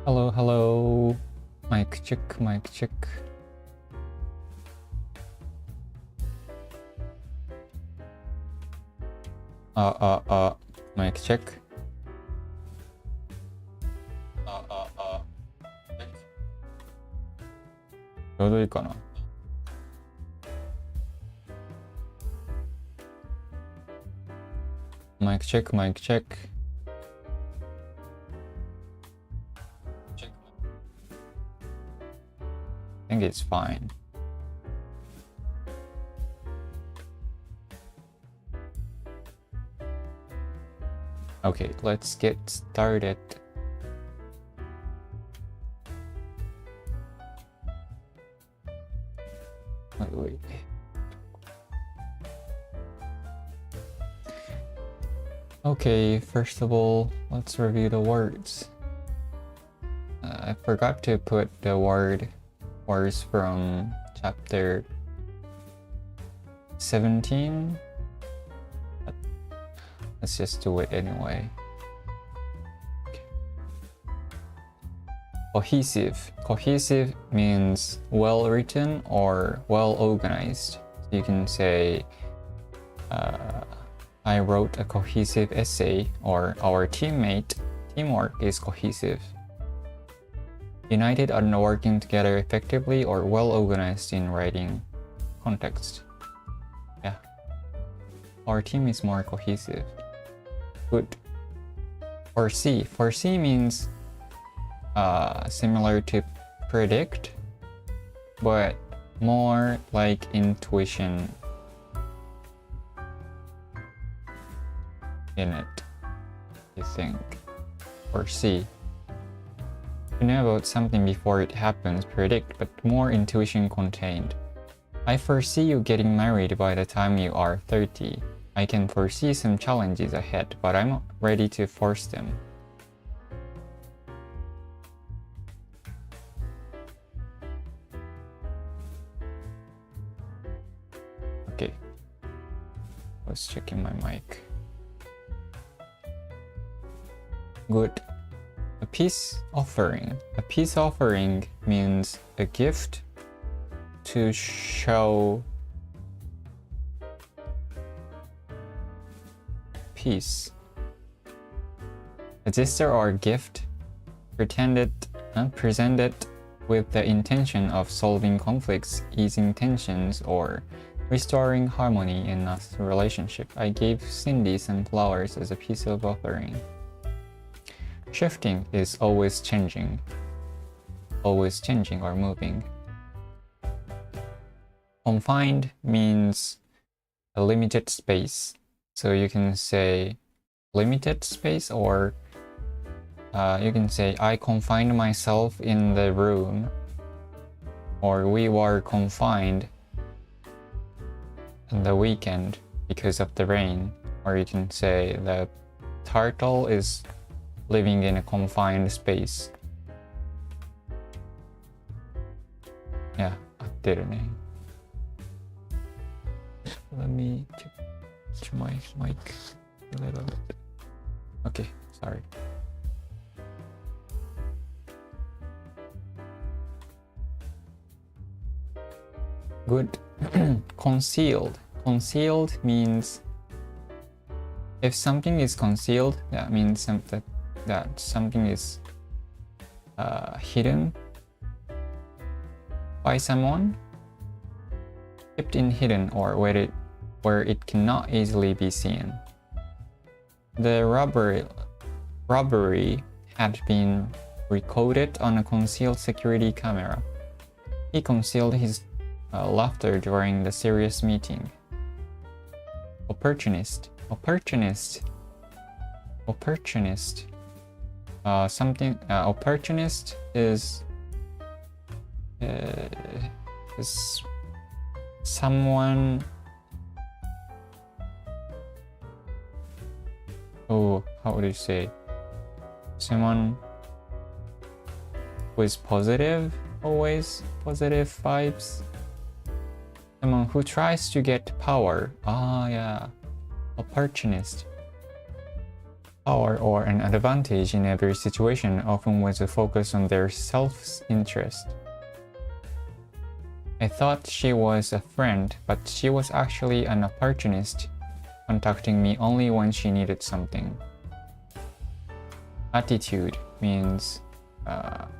Hello, hello. Mic check, mic check. Mic check. ちょうどいいかな。Mic check, mic check. I think it's fine. Okay, let's get started. Wait. Okay, first of all, let's review the words. I forgot to put the words from chapter 17. But let's just do it anyway. Okay. Cohesive. Cohesive means well written or well organized. So you can say, I wrote a cohesive essay, or our teamwork is cohesive. United and working together effectively or well organized in writing context. Yeah. Our team is more cohesive. Good. Foresee. Foresee means similar to predict, but more like intuition in it, you think. Foresee. To know about something before it happens, predict, but more intuition contained. I foresee you getting married by the time you are 30. I can foresee some challenges ahead, but I'm ready to force them. Okay. I was checking my mic. Good. A peace offering. A peace offering means a gift to show peace. A gesture or gift presented with the intention of solving conflicts, easing tensions, or restoring harmony in a relationship. I gave Cindy some flowers as a peace offering. Shifting is always changing or moving. Confined means a limited space. So you can say limited space, or you can say I confined myself in the room, or we were confined on the weekend because of the rain, or you can say the turtle is living in a confined space. Yeah, 合ってるね。Let me check my mic a little bit. Okay, sorry. Good. Concealed. Concealed means if something is concealed, that means that something is hidden by someone, kept in hidden, or where it cannot easily be seen. The robbery had been recorded on a concealed security camera. He concealed his laughter during the serious meeting. Opportunist. Opportunist. Opportunist is someone. Oh, how would you say? Someone who is positive, always positive vibes. Someone who tries to get power. Ah, yeah. Opportunist. power or an advantage in every situation, often with a focus on their self-interest. I thought she was a friend, but she was actually an opportunist, contacting me only when she needed something. Attitude means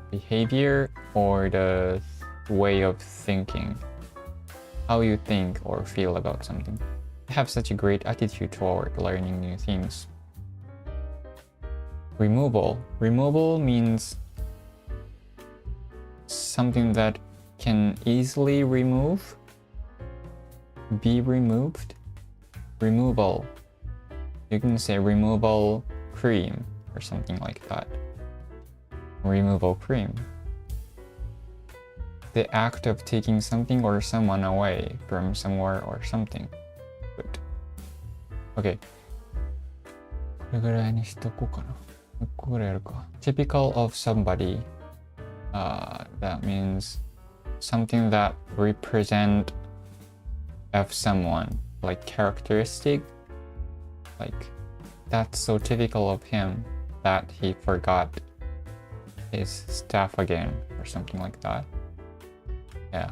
behavior or the way of thinking, how you think or feel about something. I have such a great attitude toward learning new things. Removal. Removal means something that can easily remove, be removed. Removal. You can say removal cream or something like that. Removal cream. The act of taking something or someone away from somewhere or something. Good. Okay. これぐらいにしとこうかな。1個ぐらいやるか。Typical of somebody. That means something that represent of someone, like characteristic, like that's so typical of him that he forgot his stuff again or something like that. Yeah.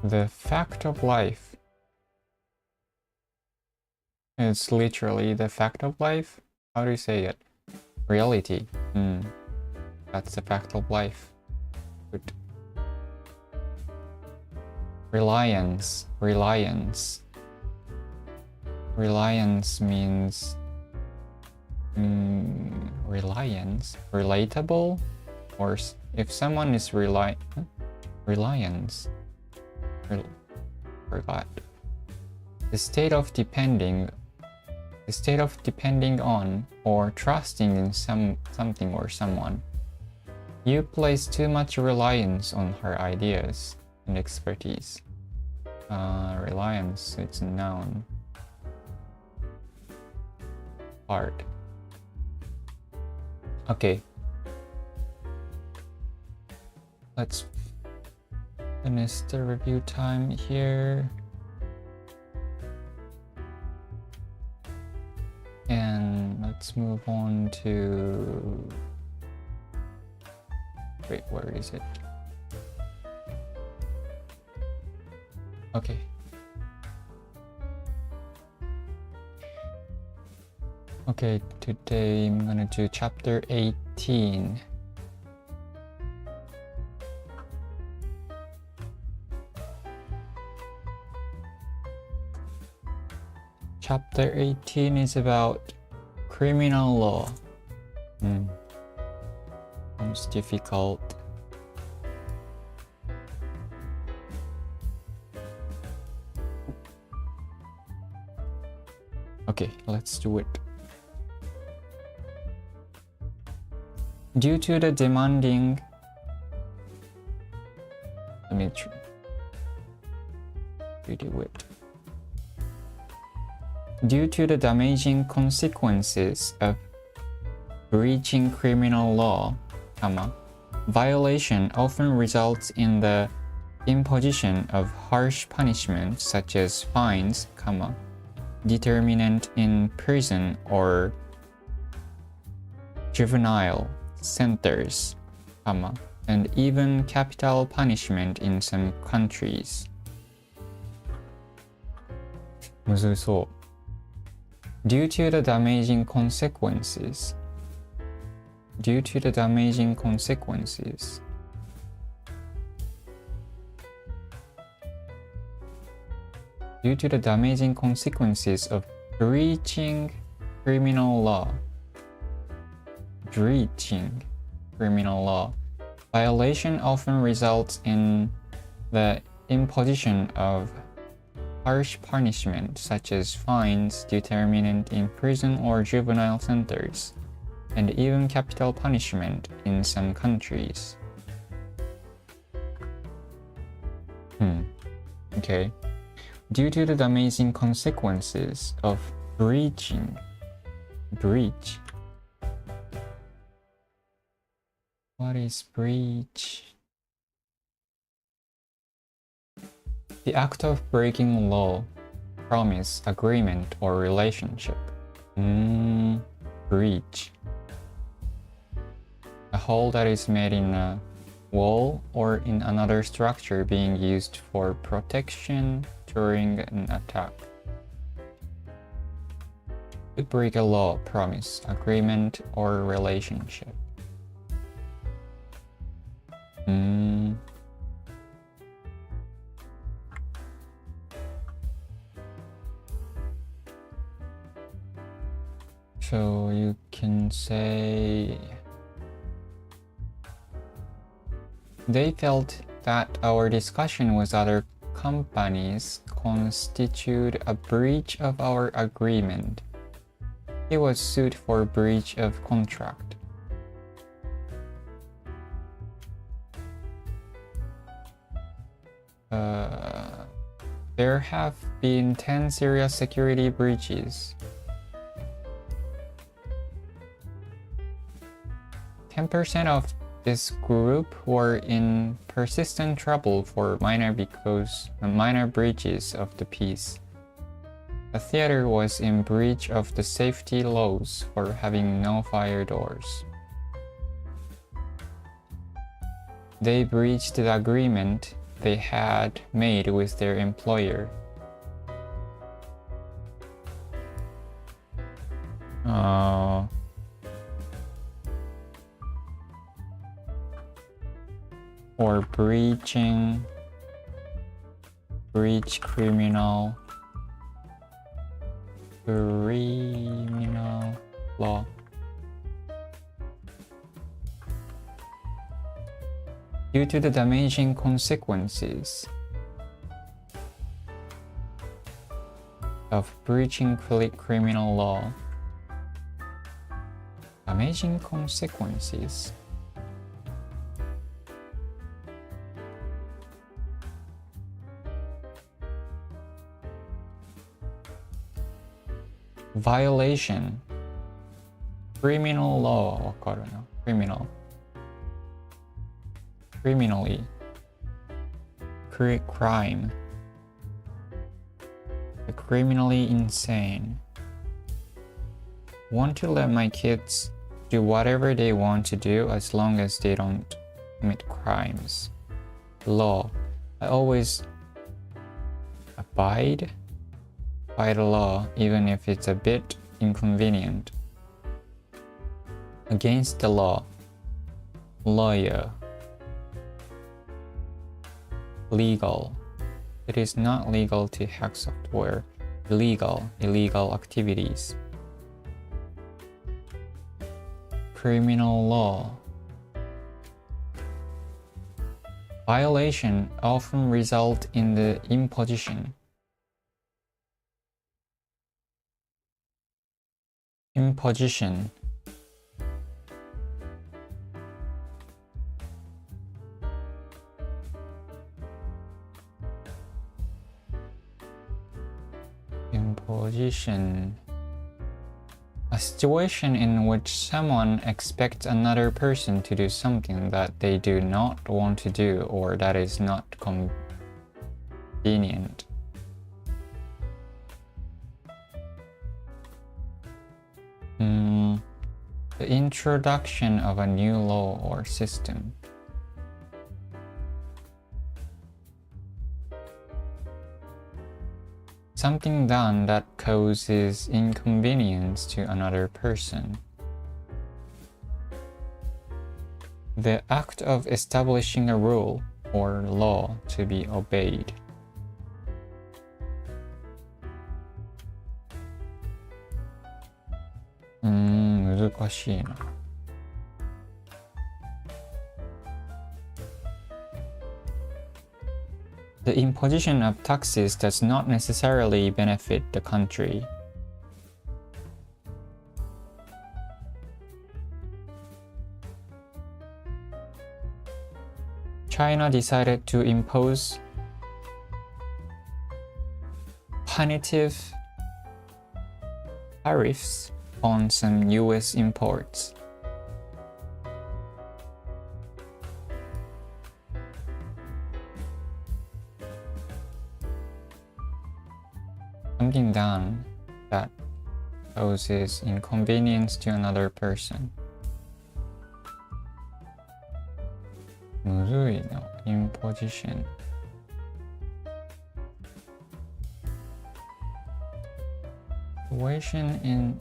The fact of life. It's literally the fact of life. How do you say it? Reality. That's the fact of life. Good. Reliance. Reliance. Reliance means reliance, relatable, or if someone is reliance. Forgot. The state of depending on or trusting in something or someone. You place too much reliance on her ideas and expertise. Reliance, it's a noun. Part. Okay. Let's finish the review time here. And let's move on to... Wait, where is it? Okay. Okay, today I'm gonna do chapter 18. Chapter 18 is about criminal law. Sounds difficult. Okay, let's do it. Due to the demanding... Let me redo it. Due to the damaging consequences of breaching criminal law, violation often results in the imposition of harsh punishment such as fines, determinant in prison or juvenile centers, and even capital punishment in some countries. むずそう。Due to the damaging consequences. Due to the damaging consequences. Due to the damaging consequences of breaching criminal law. Breaching criminal law. Violation often results in the imposition of harsh punishment such as fines, determinant in prison or juvenile centers, and even capital punishment in some countries. Okay. Due to the damaging consequences of breaching. Breach. What is breach? The act of breaking law, promise, agreement, or relationship. Breach. A hole that is made in a wall or in another structure being used for protection during an attack. To break a law, promise, agreement, or relationship. So you can say they felt that our discussion with other companies constituted a breach of our agreement. He was sued for breach of contract. There have been 10 serious security breaches. 10% of this group were in persistent trouble for minor breaches of the peace. The theater was in breach of the safety laws for having no fire doors. They breached the agreement they had made with their employer. Or breach criminal law. Due to the damaging consequences of breaching criminal law. Damaging consequences. Violation. Criminal law わかるな。Criminal. Criminally. Crime. Criminally insane. Want to let my kids do whatever they want to do as long as they don't commit crimes. Law. I always abide by the law even if it's a bit inconvenient. Against the law. Lawyer. Legal. It is not legal to hack software. Illegal activities. Criminal law. Violation often result in the imposition. Imposition. Imposition. A situation in which someone expects another person to do something that they do not want to do or that is not convenient. The introduction of a new law or system. Something done that causes inconvenience to another person. The act of establishing a rule or law to be obeyed.難しいな。The imposition of taxes does not necessarily benefit the country. China decided to impose punitive tariffs on some US imports. something done that causes inconvenience to another person. むずいな。imposition. Situation in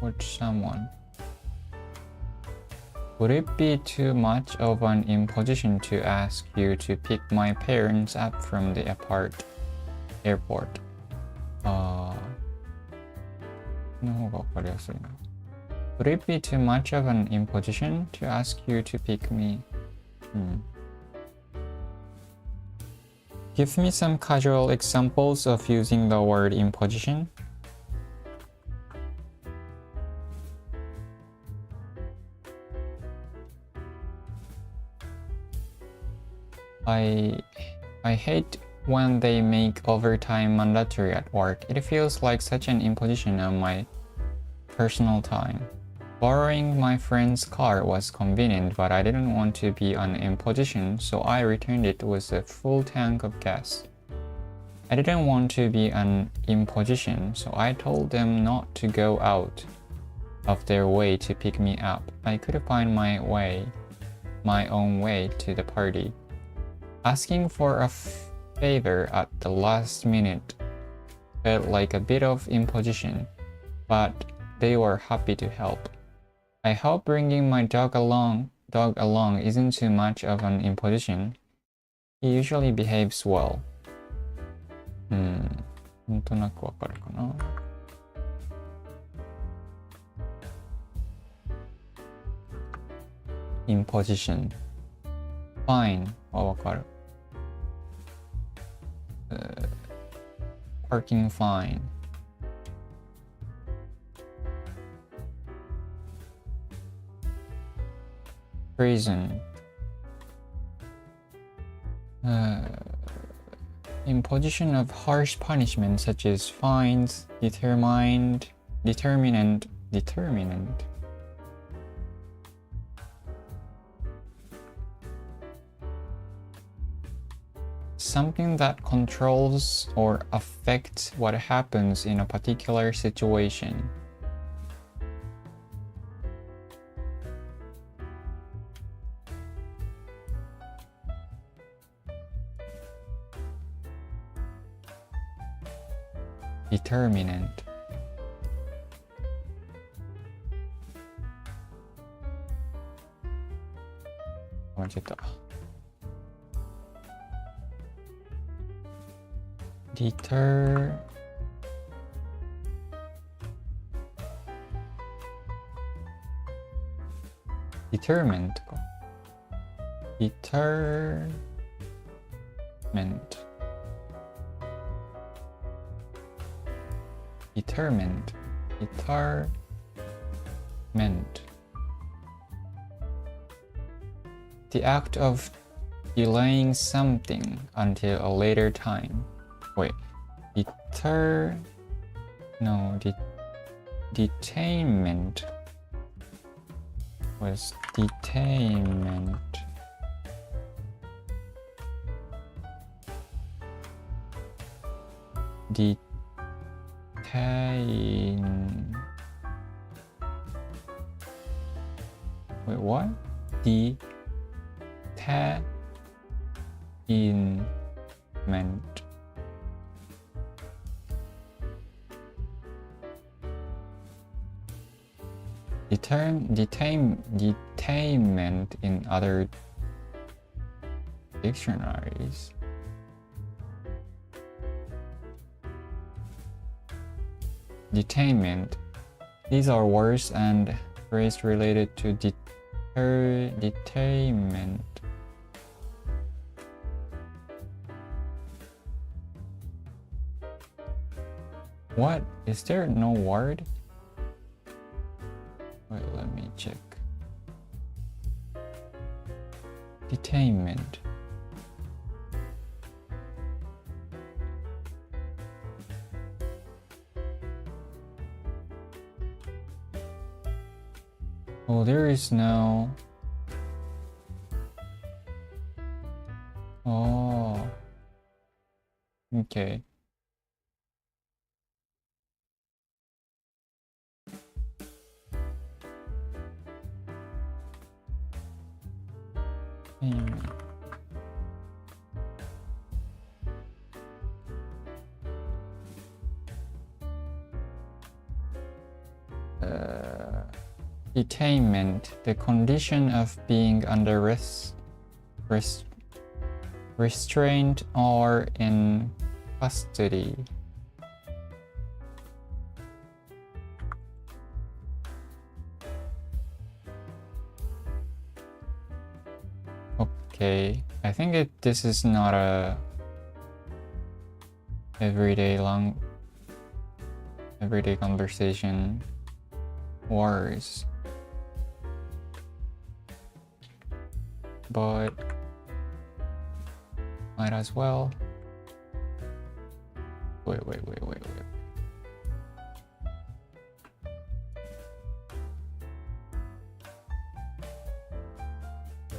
which someone. Would it be too much of an imposition to ask you to pick my parents up from the airport? の方がわかりやすいな。Would it be too much of an imposition to ask you to pick me? Give me some casual examples of using the word imposition. I hate when they make overtime mandatory at work. It feels like such an imposition on my personal time. Borrowing my friend's car was convenient, but I didn't want to be an imposition, so I returned it with a full tank of gas. I didn't want to be an imposition, so I told them not to go out of their way to pick me up. I could find my own way to the party. Asking for a favor at the last minute felt like a bit of imposition, but they were happy to help. I hope bringing my dog along isn't too much of an imposition. He usually behaves well. なんとなくわかるかな。imposition. Fine はわかる。parking fine. Prison. Imposition of harsh punishment such as fines, determinant. Something that controls or affects what happens in a particular situation. Determinant. Determinant か。Determinant. The act of delaying something until a later time. Wait, detainment was detainment. Wait, what? Detainment. Detainment in other dictionaries. Detainment. These are words and phrases related to detainment. What? Is there no word? Wait, let me check. Detainment. Oh, there is no. Oh. Okay. Detainment, the condition of being under restraint or in custody. Okay, I think this is not a everyday conversation words, but might as well. Wait.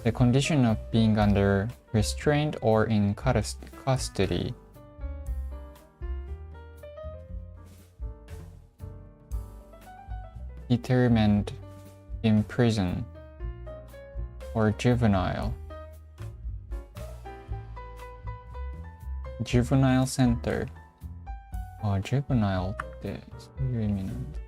The condition of being under restraint or in custody. Determined in prison or juvenile. Juvenile center. Juvenile ってそういう意味なんだ。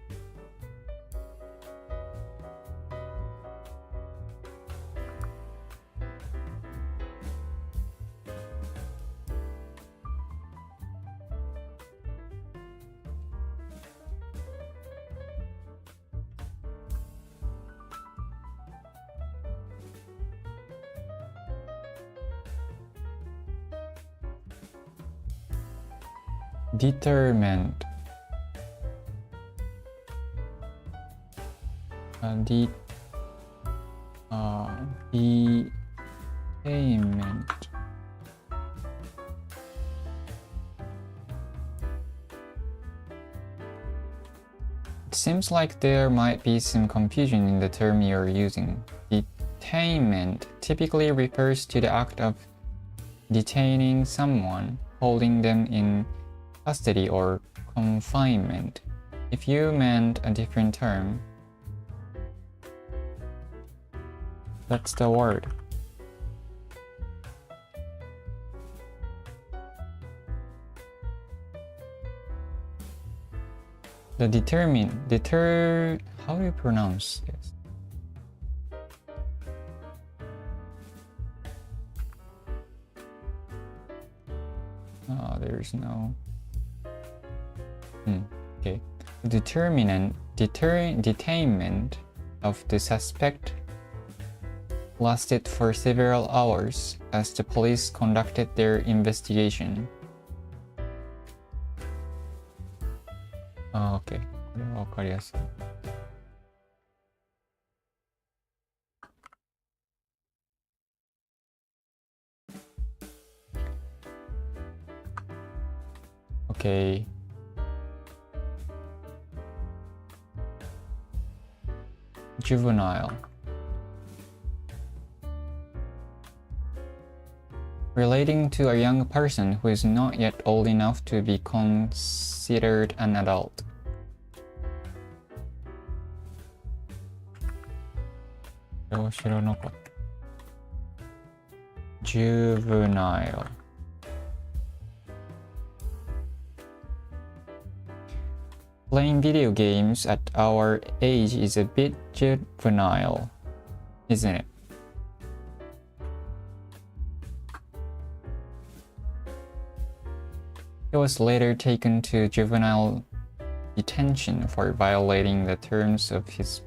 Determined. Detainment. It seems like there might be some confusion in the term you're using. Detainment typically refers to the act of detaining someone, holding them in custody or confinement. If you meant a different term, that's the word. The how do you pronounce this? There's no okay. Detainment of the suspect lasted for several hours as the police conducted their investigation. Okay. これはわかりやすい。Okay. Juvenile. Relating to a young person who is not yet old enough to be considered an adult. Juvenile. Playing video games at our age is a bit juvenile, isn't it? He was later taken to juvenile detention for violating the terms of his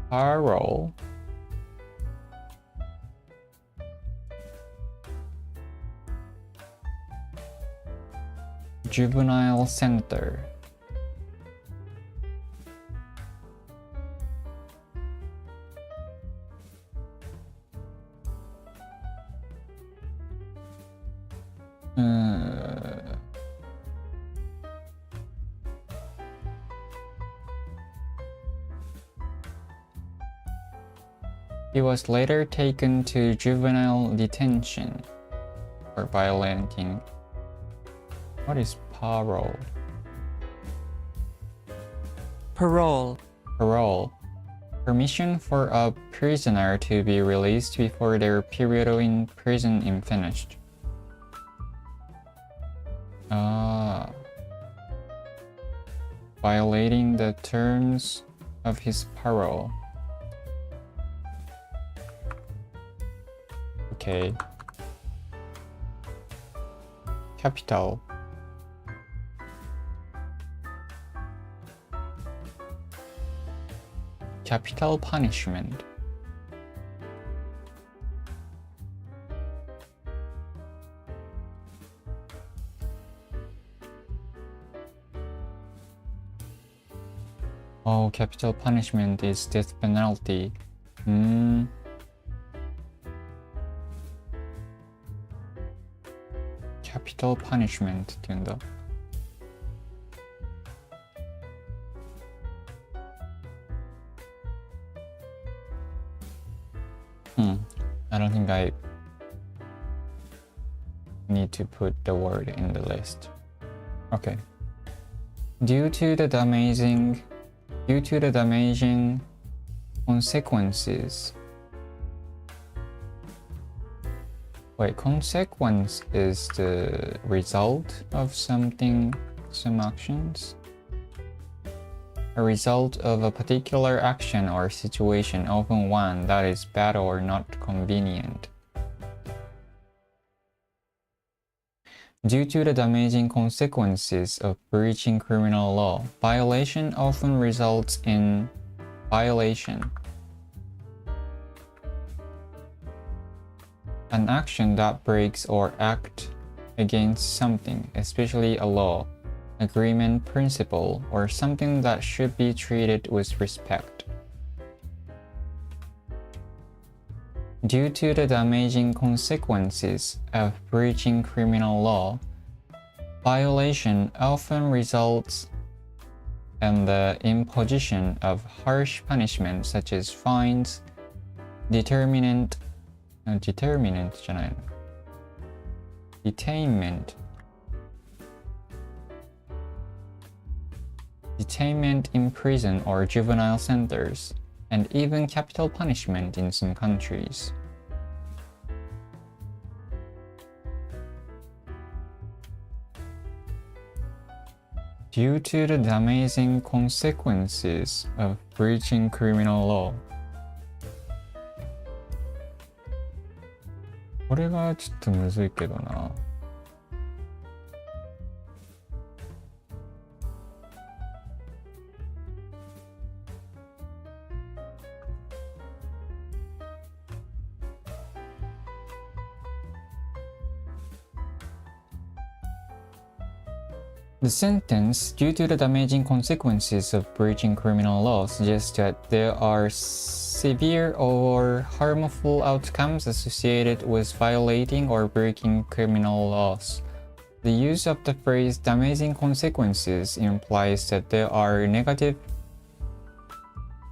parole. Juvenile center. He was later taken to juvenile detention for violating. What is parole? Parole. Parole. permission for a prisoner to be released before their period in prison is finished. Violating the terms of his parole. Okay. Capital. Capital punishment. Oh, capital punishment is death penalty. Capital punishment って言うんだ。I don't think I need to put the word in the list. Okay. Due to the damaging consequences. Wait, consequence is the result of something, some actions? A result of a particular action or situation, often one that is bad or not convenient. Due to the damaging consequences of breaching criminal law, violation often results in violation. An action that breaks or acts against something, especially a law, agreement, principle, or something that should be treated with respect. Due to the damaging consequences of breaching criminal law, violation often results in the imposition of harsh punishment such as fines, detainment, detainment in prison or juvenile centers, and even capital punishment in some countries. Due to the damaging consequences of breaching criminal law. これがちょっとむずいけどな。The sentence, due to the damaging consequences of breaching criminal law, suggests that there are severe or harmful outcomes associated with violating or breaking criminal laws. The use of the phrase damaging consequences implies that there are negative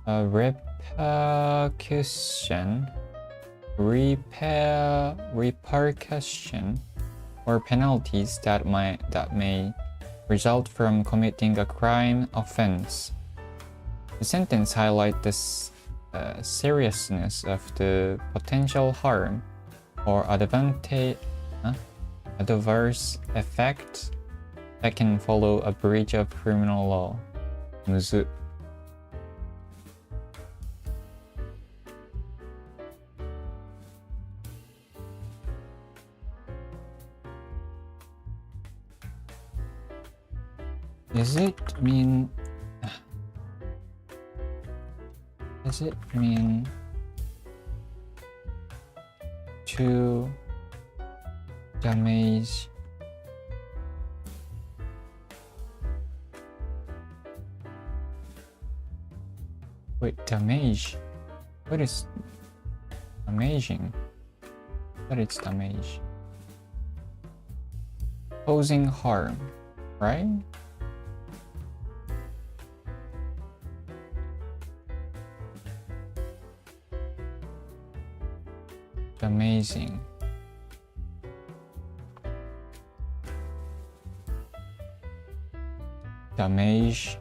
repercussion or penalties that may result from committing a crime offense. The sentence highlights the seriousness of the potential harm or adverse effects that can follow a breach of criminal law. むず。Does it mean to damage damage? What is damaging? What is damage? Causing harm, right? Amazing. Damage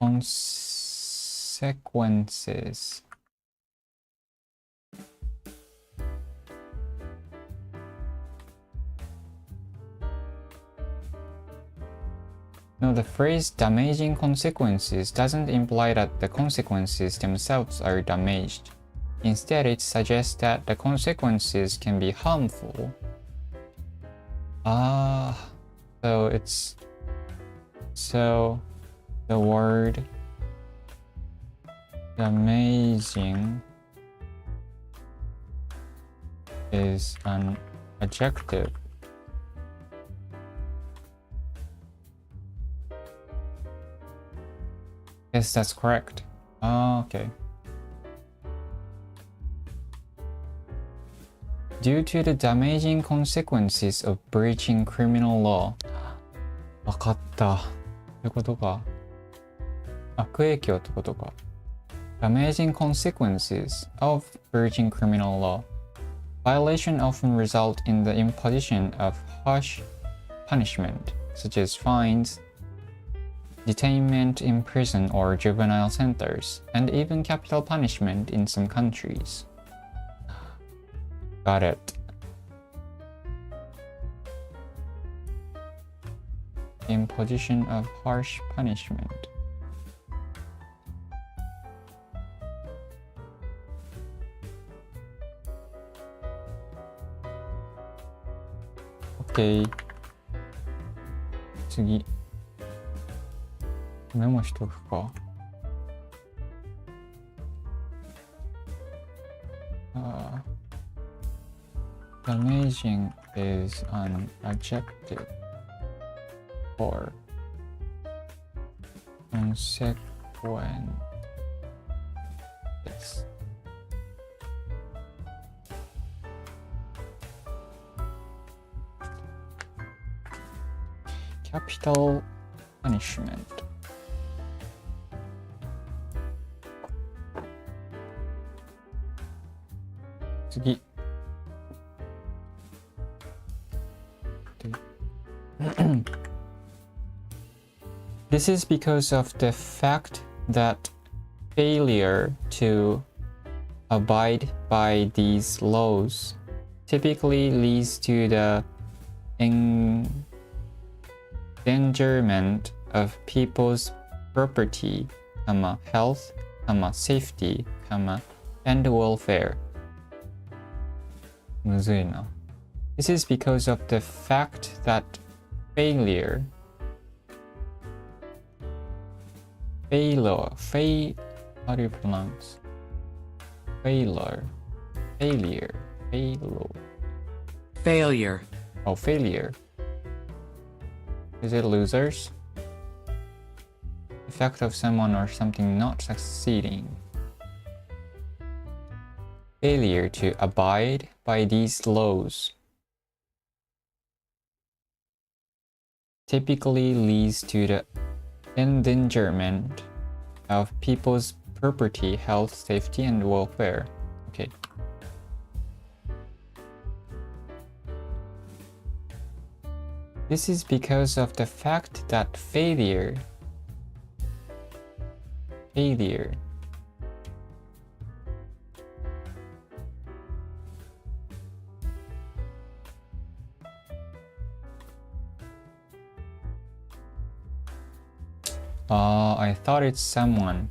consequences consequences. No, the phrase damaging consequences doesn't imply that the consequences themselves are damaged. Instead, it suggests that the consequences can be harmful. So the word damaging is an adjective. Yes, that's correct. Okay. Due to the damaging consequences of breaching criminal law. わかった。ということか。悪影響ってことか。Damaging consequences of breaching criminal law. Violation often result in the imposition of harsh punishment, such as fines, detainment in prison or juvenile centers, and even capital punishment in some countries. Got it. Imposition of harsh punishment. Okay. 次。メモしとくか。Damaging is an adjective for consequences. Capital punishment. Tsugi. This is because of the fact that failure to abide by these laws typically leads to the endangerment of people's property, health, safety, and welfare. むずいな。This is because of the fact that failure, how do you pronounce? Failure. Oh, failure. Is it losers? The fact of someone or something not succeeding. Failure to abide by these laws typically leads to the endangerment of people's property, health, safety, and welfare. Okay. This is because of the fact that failure I thought it's someone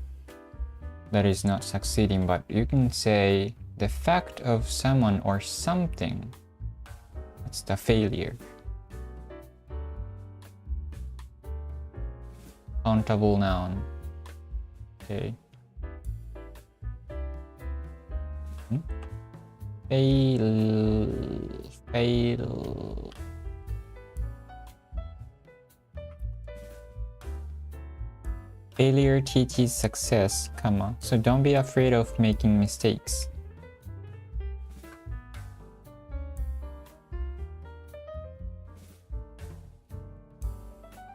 that is not succeeding, but you can say the fact of someone or something. That's the failure. Countable noun. Okay. Fail. Failure teaches success, so don't be afraid of making mistakes.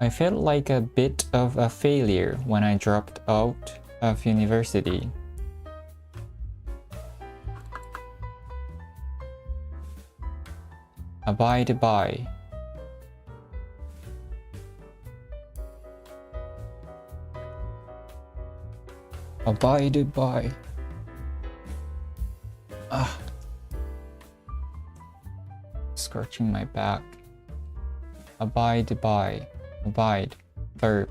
I felt like a bit of a failure when I dropped out of university. Abide by. abide by. Scratching my back. Abide by. Abide. Verb.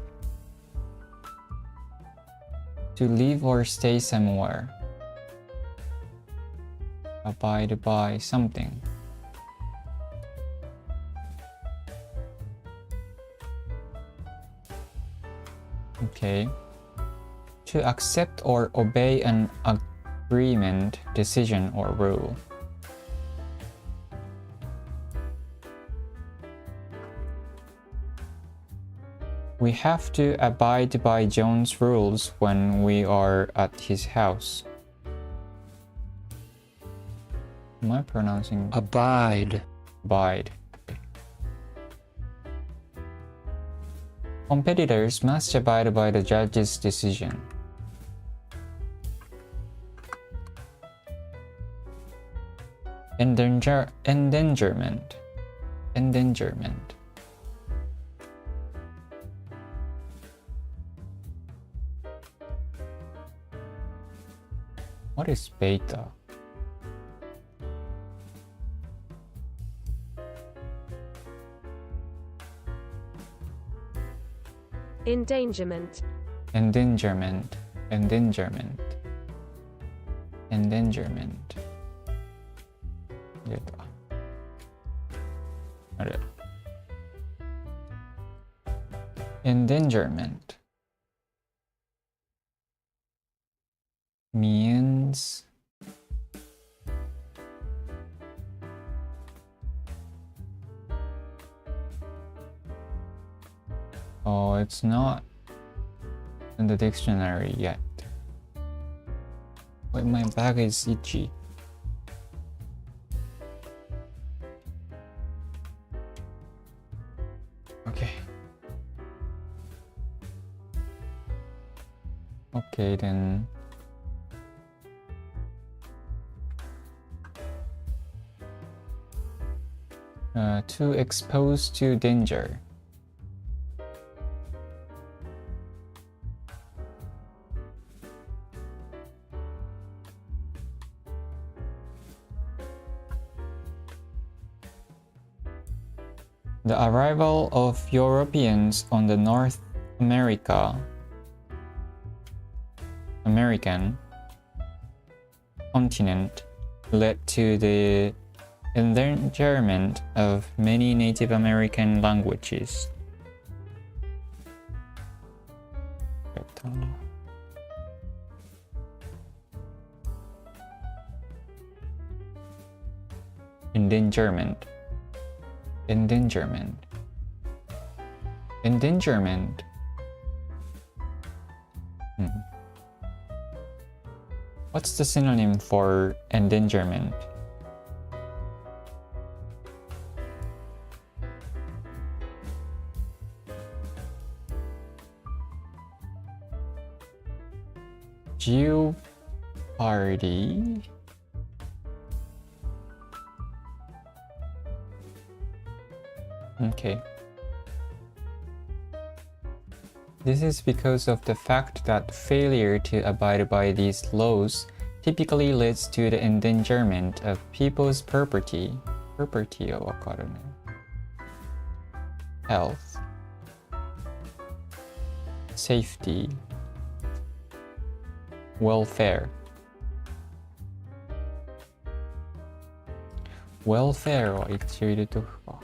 To live or stay somewhere. Abide by something. Okay. To accept or obey an agreement, decision, or rule. We have to abide by John's rules when we are at his house. Am I pronouncing? Abide. Abide. Competitors must abide by the judge's decision. Endangerment. Endangerment. What is beta? Endangerment. Endangerment. Endangerment. Endangerment. 出た。あれ。Endangerment means it's not in the dictionary yet. Wait, my bag is itchy. Okay. Okay, then. To expose to danger. The arrival of Europeans on the North American continent led to the endangerment of many Native American languages. Endangerment. Endangerment. Endangerment. What's the synonym for endangerment? Jeopardy. Okay. This is because of the fact that failure to abide by these laws typically leads to the endangerment of people's property. Property はわかるね。Health. Safety. Welfare. Welfare は一応入れとくか。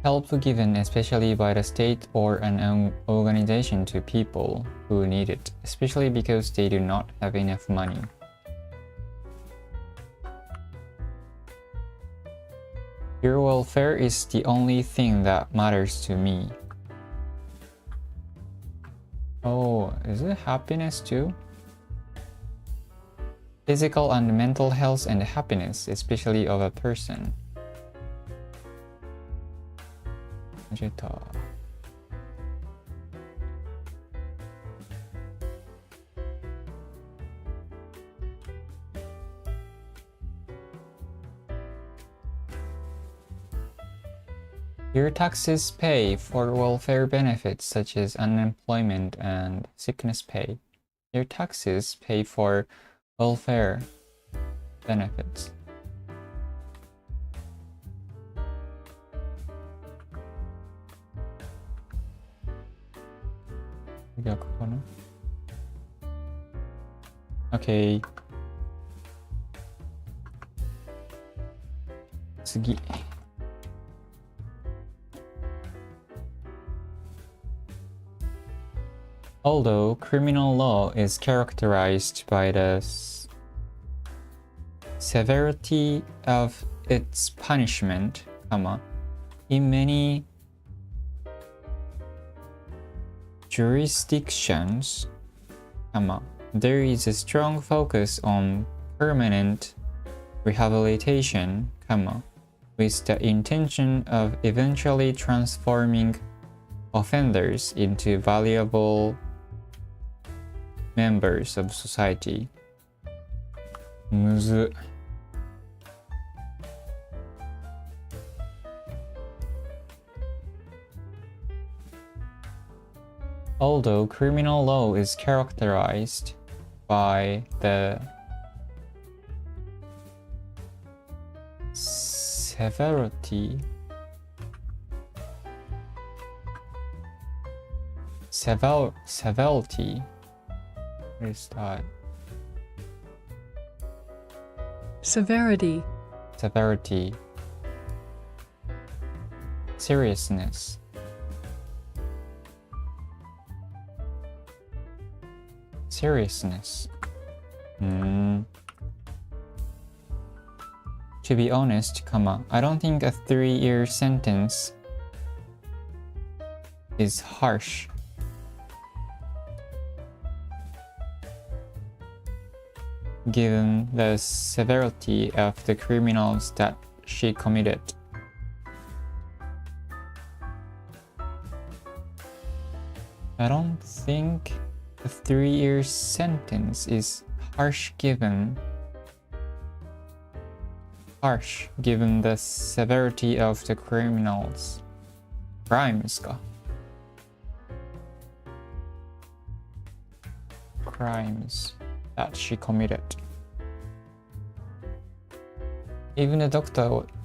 Help given especially by the state or an organization to people who need it, especially because they do not have enough money. Your welfare is the only thing that matters to me. Oh, is it happiness too? Physical and mental health and happiness, especially of a person. 間違えた。Your taxes pay for welfare benefits such as unemployment and sickness pay. Your taxes pay for welfare benefits. Okay. 次。Although criminal law is characterized by the severity of its punishment, in many jurisdictions, there is a strong focus on permanent rehabilitation, with the intention of eventually transforming offenders into valuable members of society. むず。Although criminal law is characterized by the severity what is that? Severity. Severity. Seriousness. Seriousness. To be honest, I don't think a 3-year sentence is harsh. Given the severity of the criminals that she committed. I don't think a 3-year sentence is harsh given the severity of the criminals. Crimes か。Crimes that she committed. Even the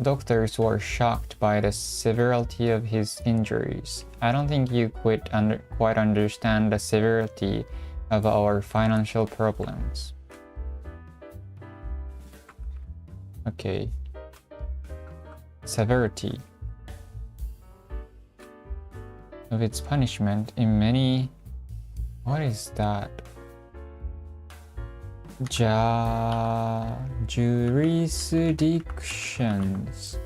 doctors were shocked by the severity of his injuries. I don't think you quite understand the severity of our financial problems. Okay. Severity of its punishment in many... What is that? Jurisdictions.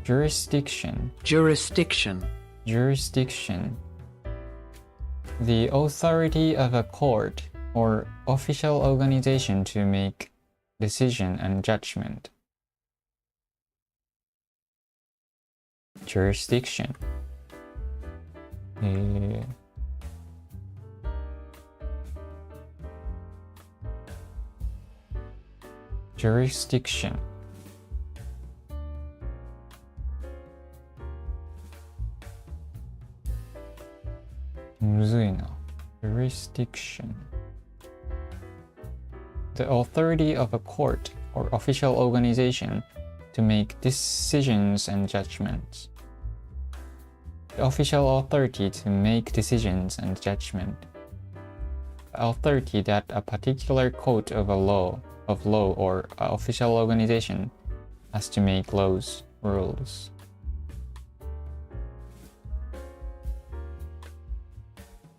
Jurisdiction. The authority of a court or official organization to make decision and judgment. Jurisdiction. Jurisdiction. Jurisdiction. The authority of a court or official organization to make decisions and judgments. The official authority to make decisions and judgment. The authority that a particular court of law or official organization has to make rules.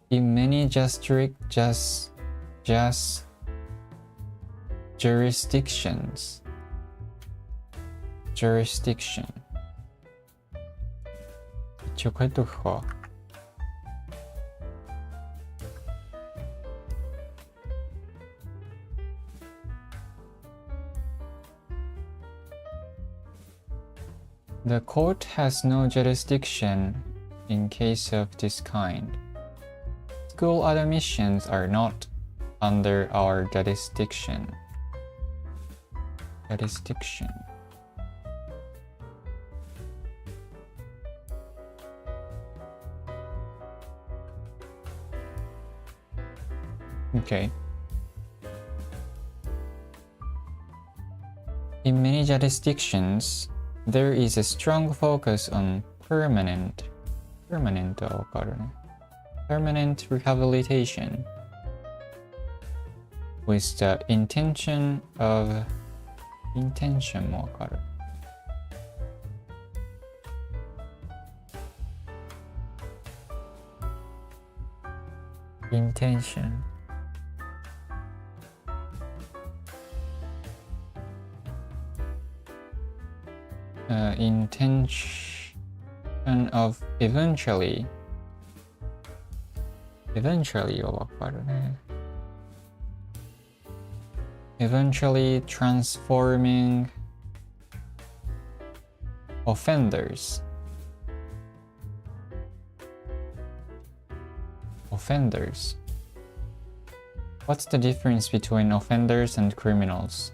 In many jurisdictions, jurisdiction. 一応書いとくか。The court has no jurisdiction in case of this kind. School admissions are not under our jurisdiction. Okay. In many jurisdictions, there is a strong focus on permanent はわかるね。permanent rehabilitation with the intentionもわかる。intention intention of eventually はわかるね。eventually transforming offenders. What's the difference between offenders and criminals?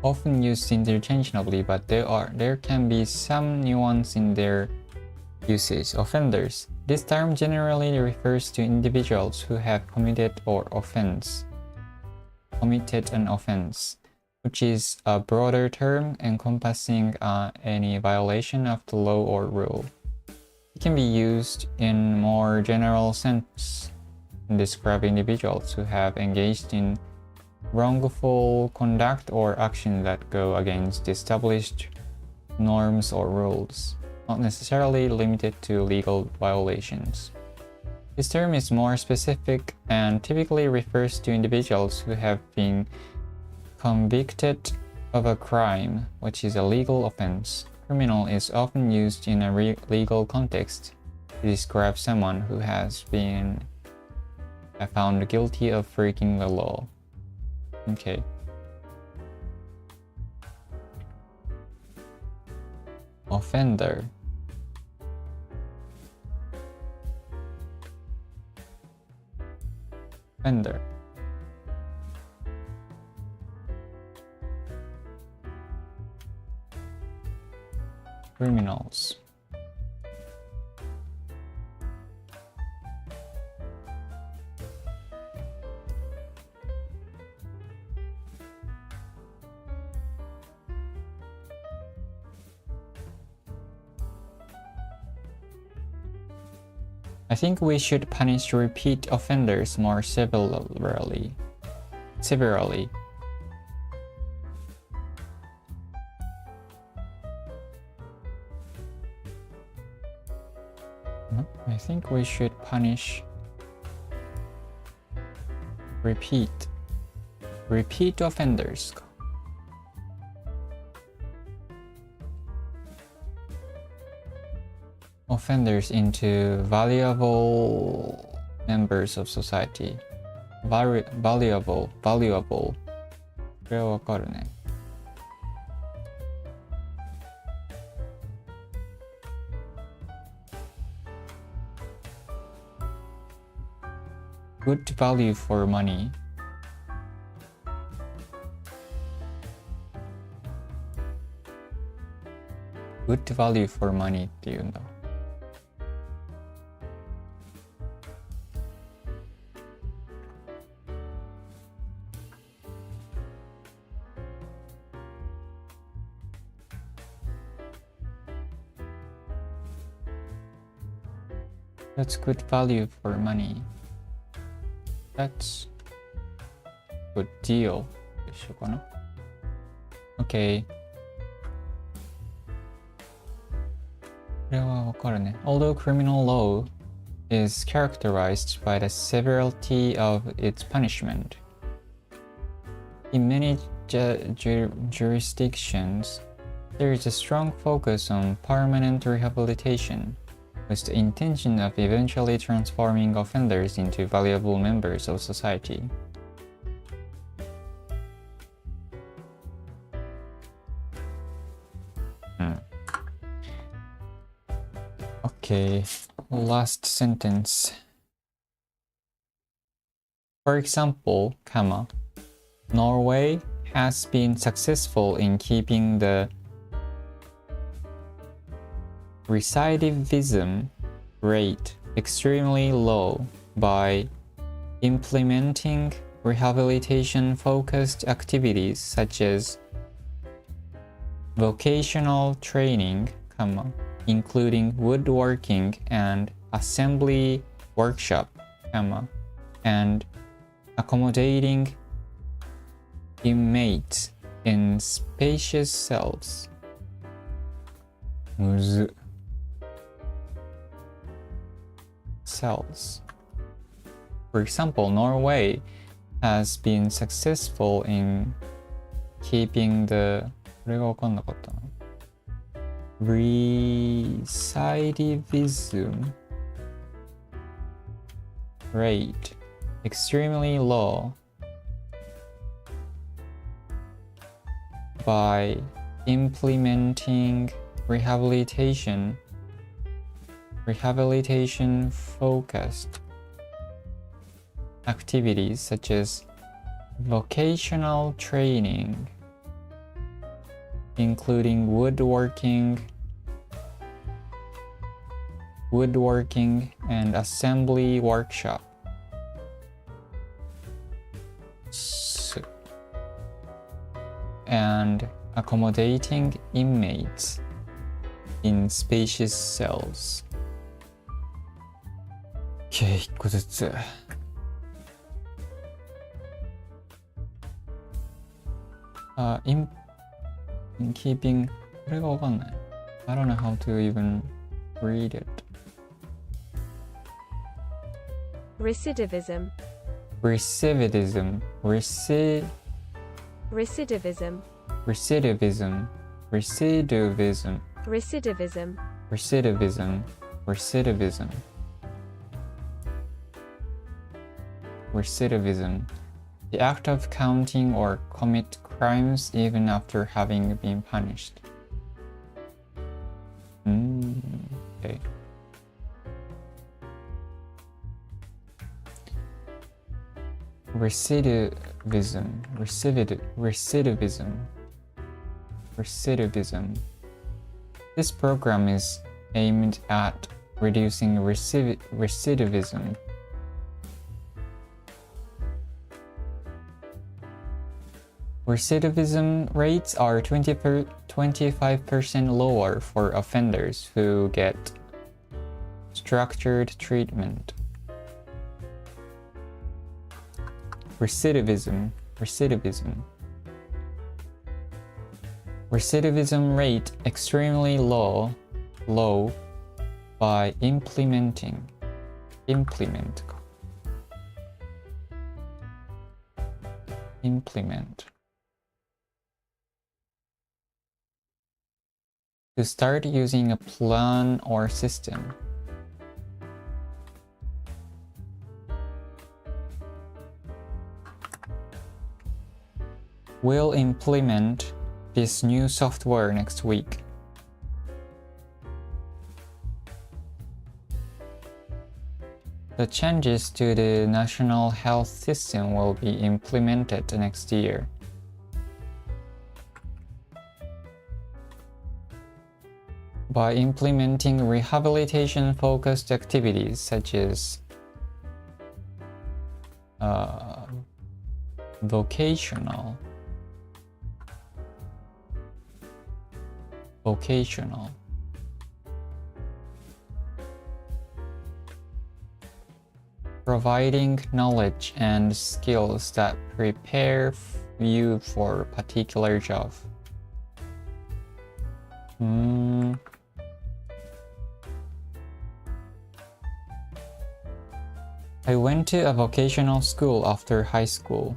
Often used interchangeably, but there can be some nuance in their usage. Offenders. This term generally refers to individuals who have committed an offense, which is a broader term encompassing any violation of the law or rule. It can be used in more general sense to describe individuals who have engaged in wrongful conduct or action that go against established norms or rules, not necessarily limited to legal violations. This term is more specific and typically refers to individuals who have been convicted of a crime, which is a legal offense. Criminal is often used in a legal context to describe someone who has been found guilty of breaking the law. Okay. Offender. Criminals. I think we should punish repeat offenders more severely. I think we should punish repeat offenders か。offenders into valuable members of society. valuable これはわかるね。good value for money. good value for money っていうんだ。That's good value for money. That's good deal. でしょうかな。Okay. これはわかるね。Although criminal law is characterized by the severity of its punishment, in many jurisdictions, there is a strong focus on permanent rehabilitation, with the intention of eventually transforming offenders into valuable members of society. Okay, last sentence. For example, Norway has been successful in keeping the recidivism rate extremely low by implementing rehabilitation-focused activities such as vocational training, including woodworking and assembly workshop, and accommodating inmates in spacious cells. むず。cells. For example, Norway has been successful in keeping the これが分かんなかったな。recidivism rate extremely low by implementing rehabilitation focused activities such as vocational training, including woodworking and assembly workshop. And accommodating inmates in spacious cells. Okay, 1個ずつ。in keeping これがわかんない。I don't know how to even read it. Recidivism. Recidivism. Recidivism. Recidivism. Recidivism. Recidivism. Recidivism. The act of counting or commit crimes even after having been punished. Okay. Recidivism. This program is aimed at reducing recidivism. Recidivism rates are 25% lower for offenders who get structured treatment. Recidivism rate extremely low by implement. To start using a plan or system. We'll implement this new software next week. The changes to the national health system will be implemented next year. By implementing rehabilitation-focused activities such as vocational, providing knowledge and skills that prepare you for a particular job. I went to a vocational school after high school.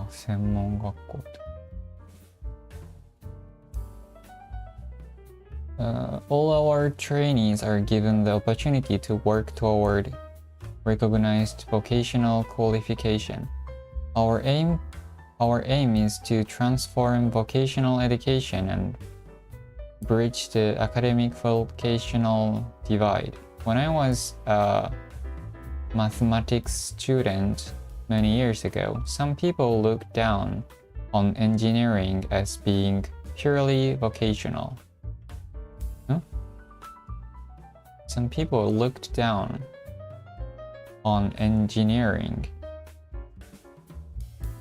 専門学校って。All our trainees are given the opportunity to work toward recognized vocational qualification. Our aim is to transform vocational education and bridge the academic vocational divide. When I was a mathematics student many years ago, some people looked down on engineering as being purely vocational. Some people looked down on engineering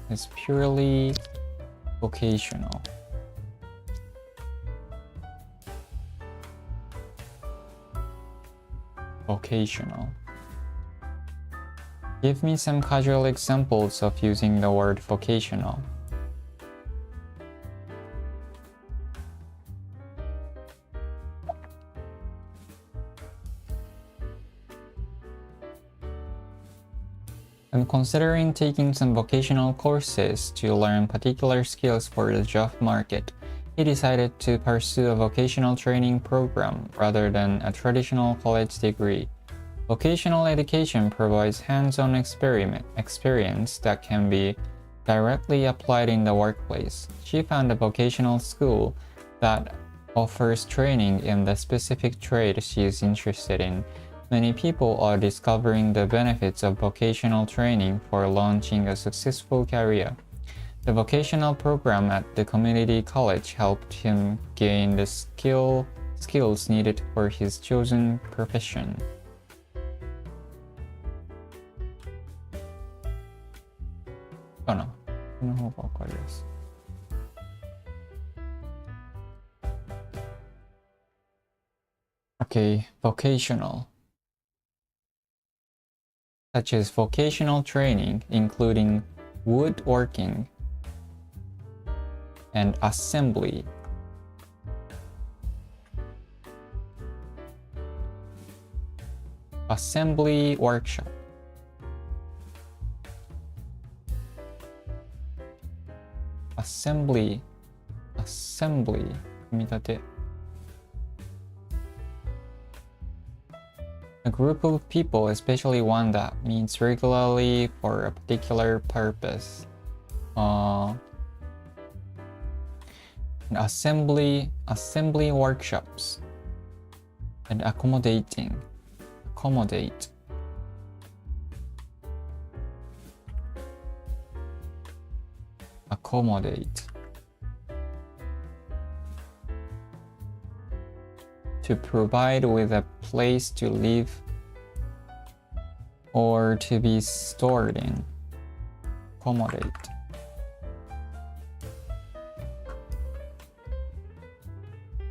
as purely vocational. Give me some casual examples of using the word vocational. I'm considering taking some vocational courses to learn particular skills for the job market. He decided to pursue a vocational training program rather than a traditional college degree. Vocational education provides hands-on experience that can be directly applied in the workplace. She found a vocational school that offers training in the specific trade she is interested in. Many people are discovering the benefits of vocational training for launching a successful career. The vocational program at the community college helped him gain the skills needed for his chosen profession. かな？この方がわかりやすい。Okay, vocational. Such as vocational training, including woodworking and assembly. Assembly workshop. Assembly. 組み立て。A group of people, especially one that meets regularly for a particular purpose. Assembly workshops. And accommodate. To provide with a place to live or to be stored in. Accommodate.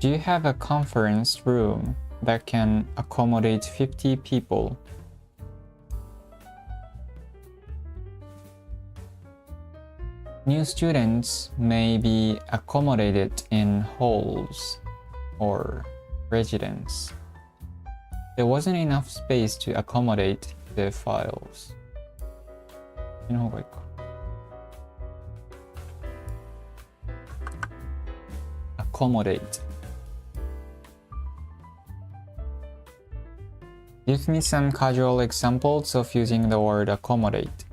Do you have a conference room that can accommodate 50 people? New students may be accommodated in halls or residence. There wasn't enough space to accommodate the files. この方がいいか。Accommodate. Give me some casual examples of using the word accommodate.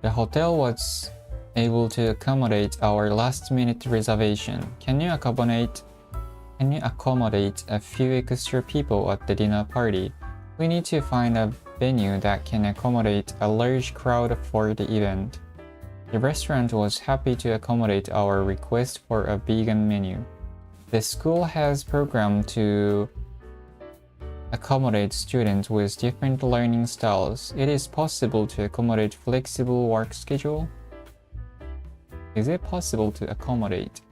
The hotel was able to accommodate our last-minute reservation. Can you accommodate a few extra people at the dinner party? We need to find a venue that can accommodate a large crowd for the event. The restaurant was happy to accommodate our request for a vegan menu. The school has programmed to accommodate students with different learning styles. It is possible to accommodate flexible work schedule. Is it possible to accommodate?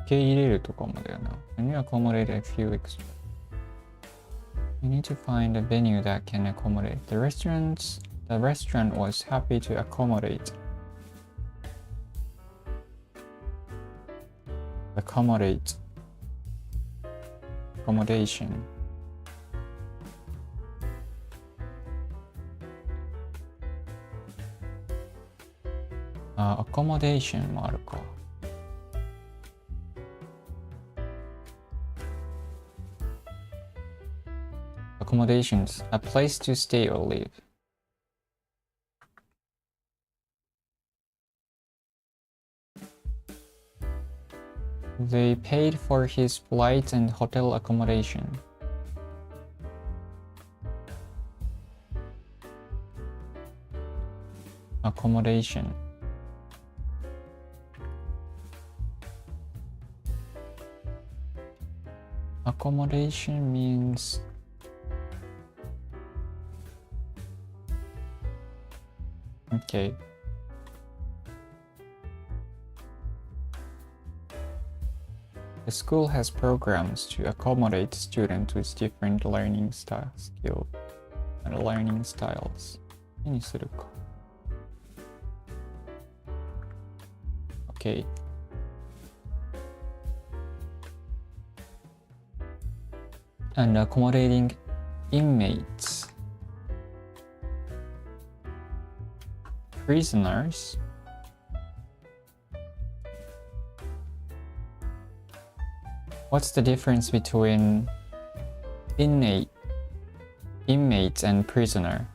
受け入れるとかもだよな。Can you accommodate a few extra? You need to find a venue that can accommodate. The restaurant was happy to accommodate. Accommodation. Accommodation もあるか。accommodations, a place to stay or live. They paid for his flights and hotel accommodation. Accommodation. Accommodation means okay. The school has programs to accommodate students with different learning styles and learning styles. 何するか。Okay. And accommodating inmates, prisoners, what's the difference between inmates and prisoner?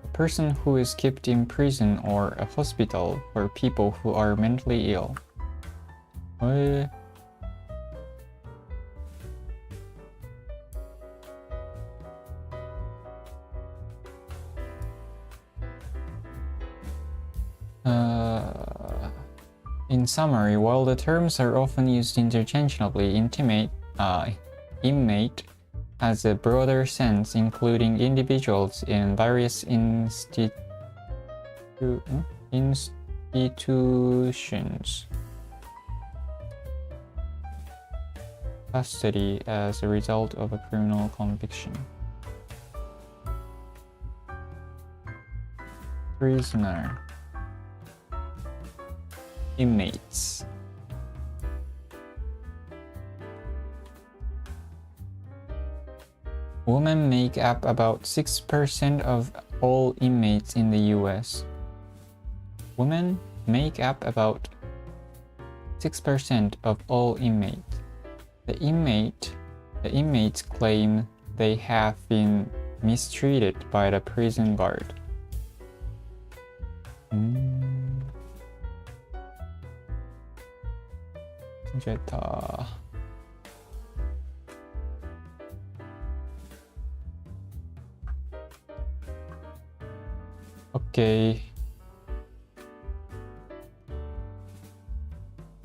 A person who is kept in prison or a hospital for people who are mentally ill. In summary, while the terms are often used interchangeably, inmate has a broader sense, including individuals in various institutions, custody as a result of a criminal conviction, prisoner, inmates. Women make up about 6% of all inmates in the US. Women make up about 6% of all inmates. The inmates claim they have been mistreated by the prison guard. Okay.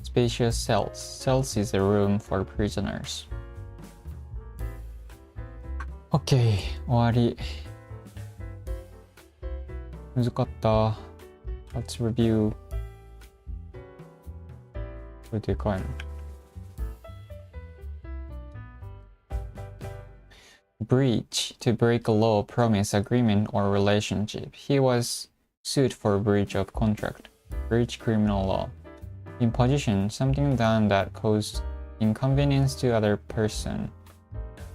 Spacious cells. Cells is a room for prisoners. Okay. 終わり。難かった。Let's review. これでかいの。Breach, to break a law, promise, agreement, or relationship. He was sued for breach of contract. Breach criminal law. Imposition, something done that caused inconvenience to other person.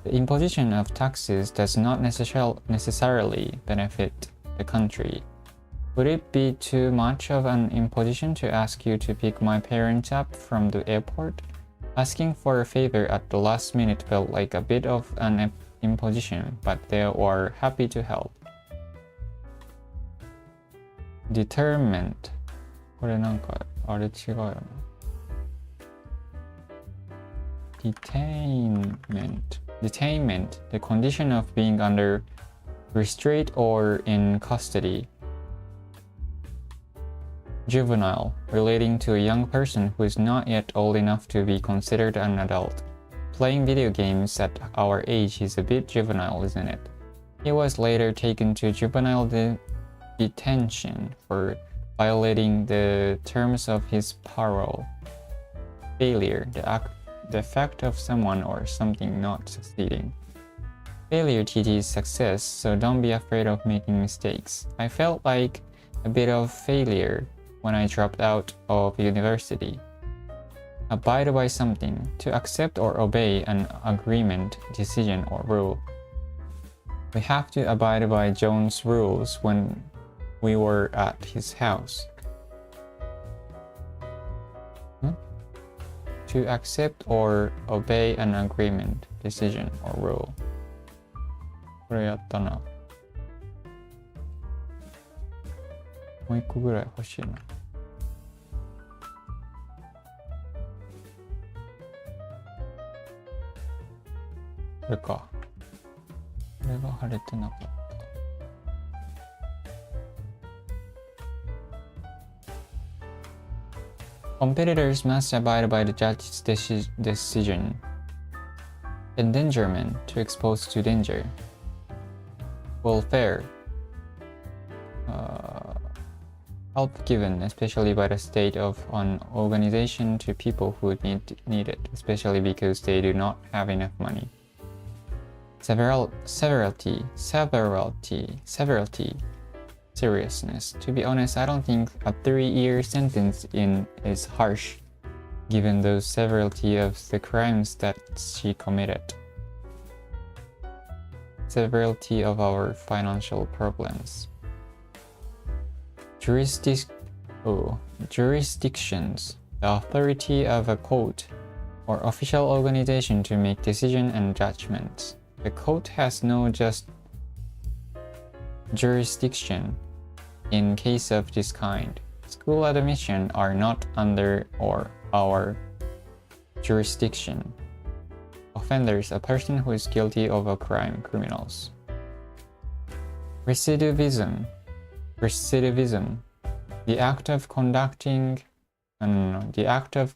The imposition of taxes does not necessarily benefit the country. Would it be too much of an imposition to ask you to pick my parents up from the airport? Asking for a favor at the last minute felt like a bit of an imposition, but they were happy to help. Determined. これなんかあれ違うよな。Detainment, the condition of being under restraint or in custody. Juvenile, relating to a young person who is not yet old enough to be considered an adult. Playing video games at our age is a bit juvenile, isn't it? He was later taken to juvenile detention for violating the terms of his parole. Failure, the fact of someone or something not succeeding. Failure teaches success, so don't be afraid of making mistakes. I felt like a bit of failure when I dropped out of university. Abide by something, to accept or obey an agreement, decision, or rule. We have to abide by Jones' rules when we were at his house. To accept or obey an agreement, decision, or rule. これやったな。もう一個ぐらい欲しいな。これか。これが晴れてなかった。Competitors must abide by the judge's decision. Endangerment, to expose to danger. Welfare. Help given, especially by the state of an organization to people who need it, especially because they do not have enough money. Severity. Seriousness. To be honest, I don't think a 3-year sentence is harsh, given the severity of the crimes that she committed. Severity of our financial problems. Jurisdictions. The authority of a court or official organization to make decisions and judgments. The court has no just jurisdiction in case of this kind. School admission are not under our jurisdiction. Offenders, a person who is guilty of a crime, criminals. Recidivism. The act of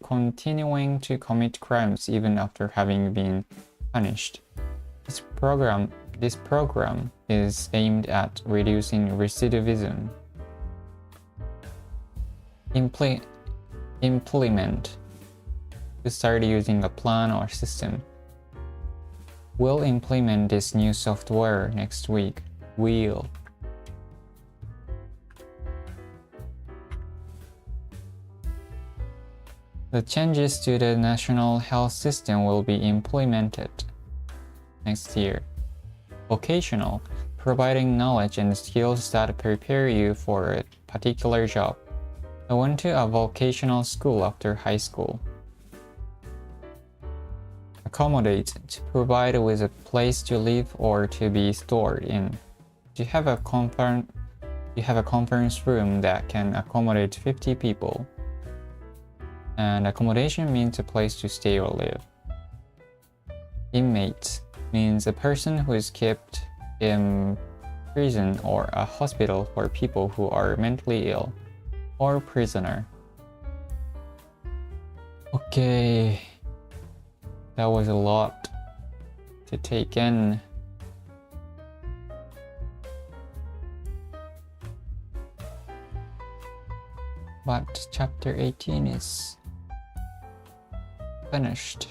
continuing to commit crimes even after having been punished. This program is aimed at reducing recidivism. Implement. To start using a plan or system. We'll implement this new software next week. Will. The changes to the national health system will be implemented next year. Vocational. Providing knowledge and skills that prepare you for a particular job. I went to a vocational school after high school. Accommodate. To provide with a place to live or to be stored in. You have a conference room that can accommodate 50 people. And accommodation means a place to stay or live. Inmate means a person who is kept in prison or a hospital for people who are mentally ill, or prisoner. Okay, that was a lot to take in. But chapter 18 is finished.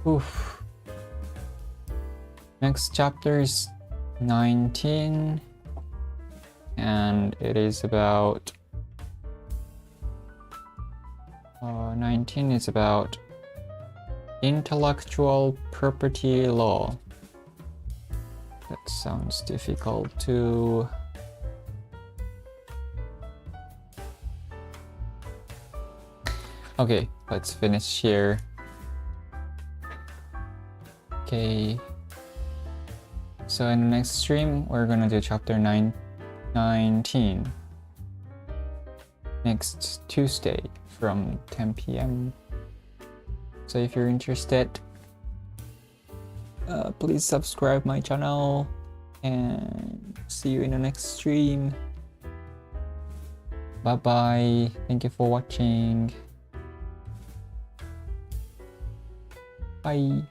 Oof. Next chapter is 19, and it is about 19 is about intellectual property law. That sounds difficult too. Okay, let's finish here. Okay. So in the next stream, we're gonna do chapter 19. Next Tuesday from 10 p.m. So if you're interested, please subscribe my channel and see you in the next stream. Bye bye. Thank you for watching. Bye.